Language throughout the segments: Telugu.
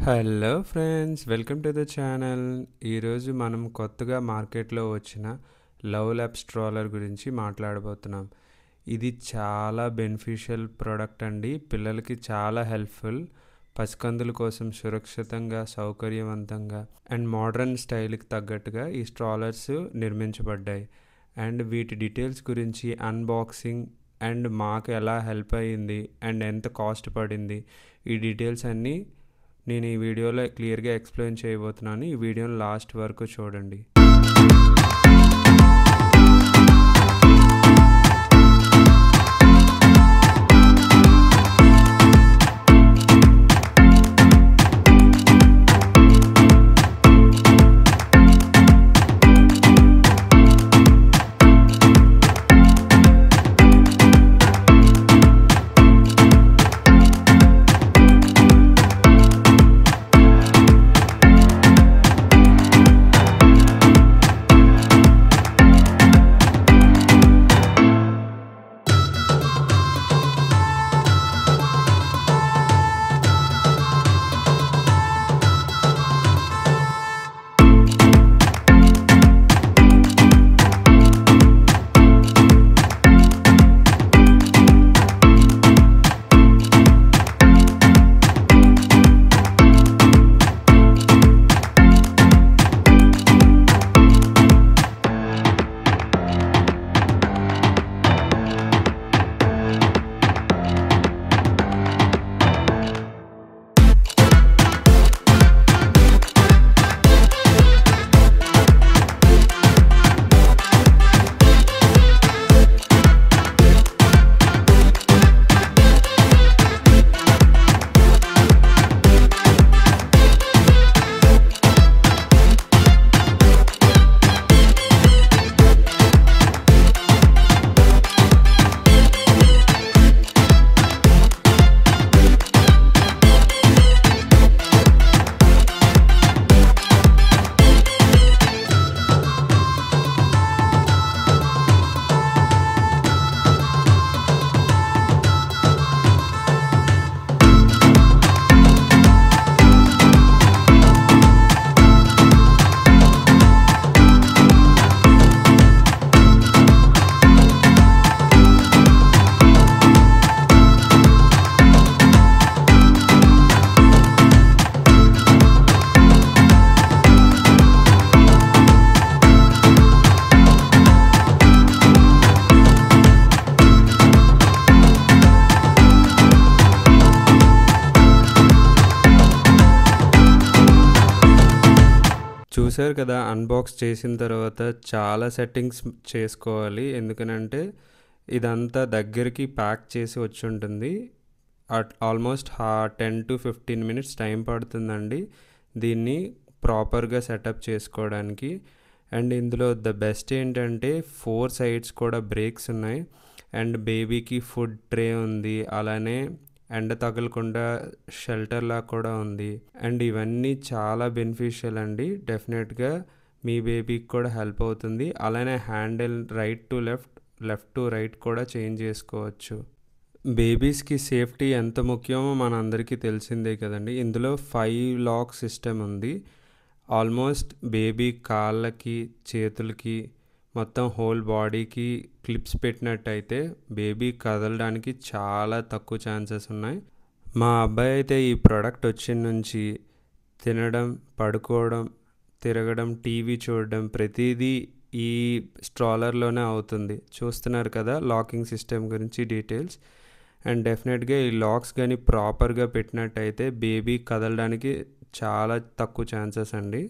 Hello friends, welcome to the channel. ఈరోజు మనం కొత్తగా మార్కెట్లో వచ్చిన లవ్ ల్యాబ్ స్ట్రాలర్ గురించి మాట్లాడబోతున్నాం. ఇది చాలా బెనిఫిషియల్ ప్రోడక్ట్ అండి. పిల్లలకి చాలా హెల్ప్ఫుల్. పసికందుల కోసం సురక్షితంగా, సౌకర్యవంతంగా అండ్ మోడర్న్ స్టైల్కి తగ్గట్టుగా ఈ స్ట్రాలర్స్ నిర్మించబడ్డాయి. అండ్ వీటి డీటెయిల్స్ గురించి, అన్బాక్సింగ్ అండ్ మాకు ఎలా హెల్ప్ అయ్యింది అండ్ ఎంత కాస్ట్ పడింది, ఈ డీటెయిల్స్ అన్నీ నేను ఈ వీడియోలో క్లియర్గా ఎక్స్ప్లెయిన్ చేయబోతున్నాను. ఈ వీడియోని లాస్ట్ వరకు చూడండి. చూసారు కదా, అన్బాక్స్ చేసిన తర్వాత చాలా సెట్టింగ్స్ చేసుకోవాలి. ఎందుకనంటే ఇదంతా దగ్గరికి ప్యాక్ చేసి వచ్చి ఉంటుంది. ఆల్మోస్ట్ 10 to 15 minutes టైం పడుతుందండి దీన్ని ప్రాపర్గా సెటప్ చేసుకోవడానికి. అండ్ ఇందులో ద బెస్ట్ ఏంటంటే 4 sides కూడా బ్రేక్స్ ఉన్నాయి. అండ్ బేబీకి ఫుడ్ ట్రే ఉంది, అలానే ఎండ తగలకుండా షెల్టర్లా కూడా ఉంది. అండ్ ఇవన్నీ చాలా బెనిఫిషియల్ అండి. డెఫినెట్గా మీ బేబీకి కూడా హెల్ప్ అవుతుంది. అలానే handle right to left, left to right కూడా చేంజ్ చేసుకోవచ్చు. బేబీస్కి సేఫ్టీ ఎంత ముఖ్యమో మనందరికీ తెలిసిందే కదండి. ఇందులో 5 లాక్ సిస్టమ్ ఉంది. ఆల్మోస్ట్ బేబీ కాళ్ళకి, చేతులకి, మొత్తం హోల్ బాడీకి క్లిప్స్ పెట్టినట్టయితే బేబీ కదలడానికి చాలా తక్కువ ఛాన్సెస్ ఉన్నాయి. మా అబ్బాయి అయితే ఈ ప్రోడక్ట్ వచ్చిన నుంచి తినడం, పడుకోవడం, తిరగడం, టీవీ చూడడం ప్రతిదీ ఈ స్ట్రాలర్లోనే అవుతుంది. చూస్తున్నారు కదా లాకింగ్ సిస్టమ్ గురించి డీటెయిల్స్. అండ్ డెఫినెట్గా ఈ లాక్స్ కానీ ప్రాపర్గా పెట్టినట్టయితే బేబీ కదలడానికి చాలా తక్కువ ఛాన్సెస్ అండి.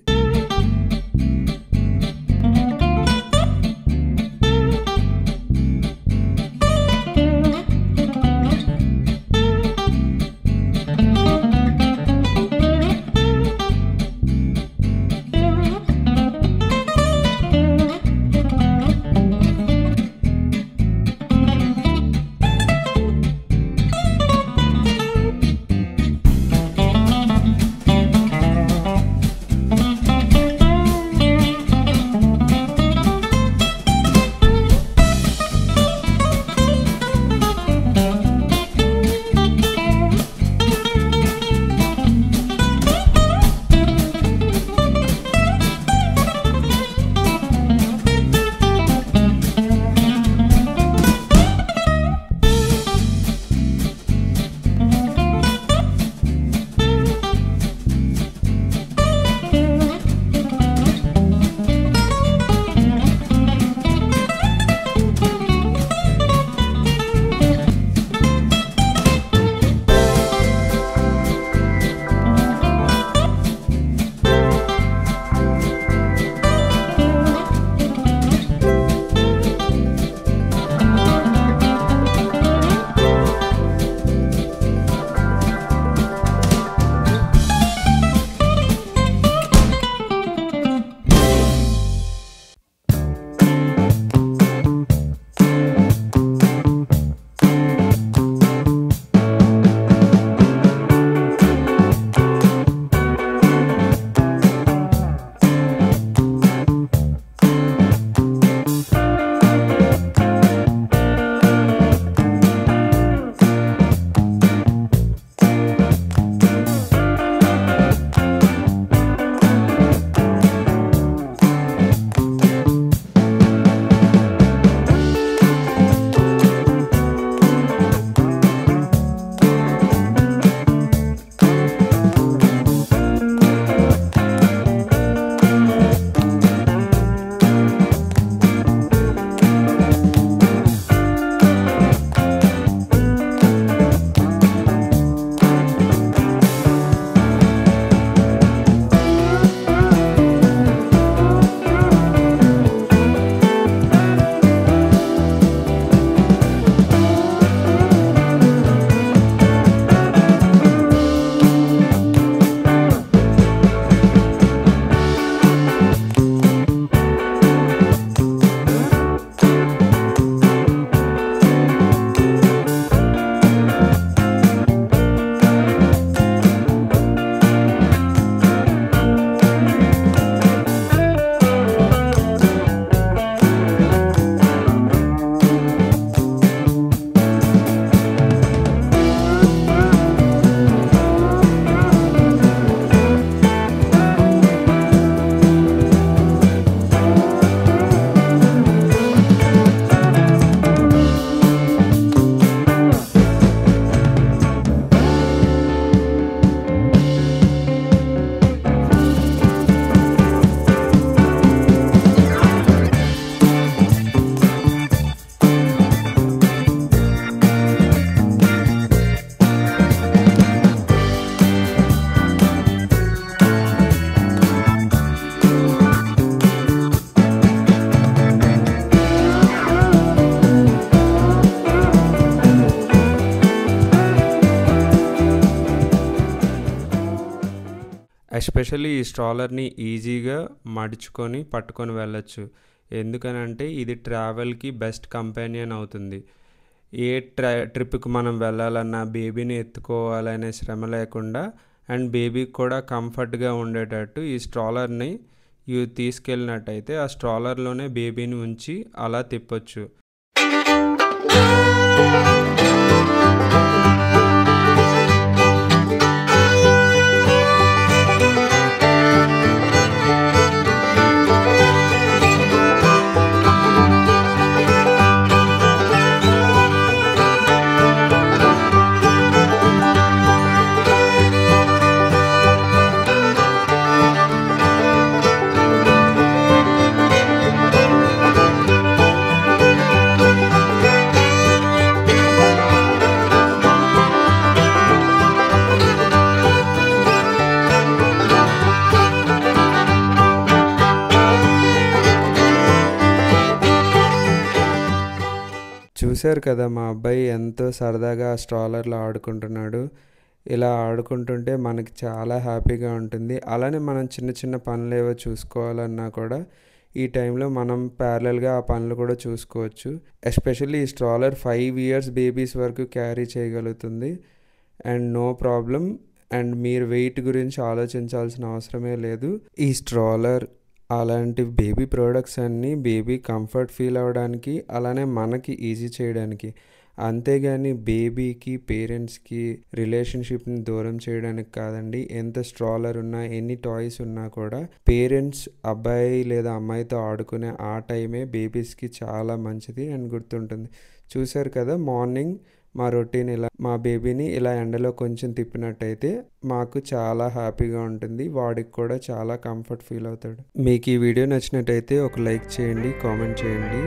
ఎస్పెషల్లీ ఈ స్ట్రాలర్ని ఈజీగా మడుచుకొని పట్టుకొని వెళ్ళొచ్చు. ఎందుకనంటే ఇది ట్రావెల్కి బెస్ట్ కంపానియన్ అవుతుంది. ఏ ట్రిప్కి మనం వెళ్ళాలన్నా బేబీని ఎత్తుకోవాలనే శ్రమ లేకుండా అండ్ బేబీకి కూడా కంఫర్ట్గా ఉండేటట్టు ఈ స్ట్రాలర్ని తీసుకెళ్ళినట్టయితే ఆ స్ట్రాలర్లోనే బేబీని ఉంచి అలా తిప్పొచ్చు. చూశారు కదా మా అబ్బాయి ఎంతో సరదాగా ఆ స్ట్రాలర్లో ఆడుకుంటున్నాడు. ఇలా ఆడుకుంటుంటే మనకి చాలా హ్యాపీగా ఉంటుంది. అలానే మనం చిన్న చిన్న పనులు ఏవో చూసుకోవాలన్నా కూడా ఈ టైంలో మనం ప్యారలల్గా ఆ పనులు కూడా చూసుకోవచ్చు. ఎస్పెషల్లీ ఈ స్ట్రాలర్ 5 ఇయర్స్ బేబీస్ వరకు క్యారీ చేయగలుగుతుంది అండ్ నో ప్రాబ్లం. అండ్ మీరు వెయిట్ గురించి ఆలోచించాల్సిన అవసరమే లేదు. ఈ స్ట్రాలర్ అలాంటి బేబీ ప్రోడక్ట్స్ అన్నీ బేబీ కంఫర్ట్ ఫీల్ అవ్వడానికి, అలానే మనకి ఈజీ చేయడానికి, అంతేగాని బేబీకి పేరెంట్స్కి రిలేషన్షిప్ని దూరం చేయడానికి కాదండి. ఎంత స్ట్రాలర్ ఉన్నా ఎన్ని టాయ్స్ ఉన్నా కూడా పేరెంట్స్ అబ్బాయి లేదా అమ్మాయితో ఆడుకునే ఆ టైమే బేబీస్కి చాలా మంచిది అండ్ గుర్తుంటుంది. చూశారు కదా మార్నింగ్ మా రొటీన్ ఇలా మా బేబీని ఇలా ఎండలో కొంచెం తిప్పినట్టయితే మాకు చాలా హ్యాపీగా ఉంటుంది. వాడికి కూడా చాలా కంఫర్ట్ ఫీల్ అవుతాడు. మీకు ఈ వీడియో నచ్చినట్టయితే ఒక లైక్ చేయండి, కామెంట్ చేయండి.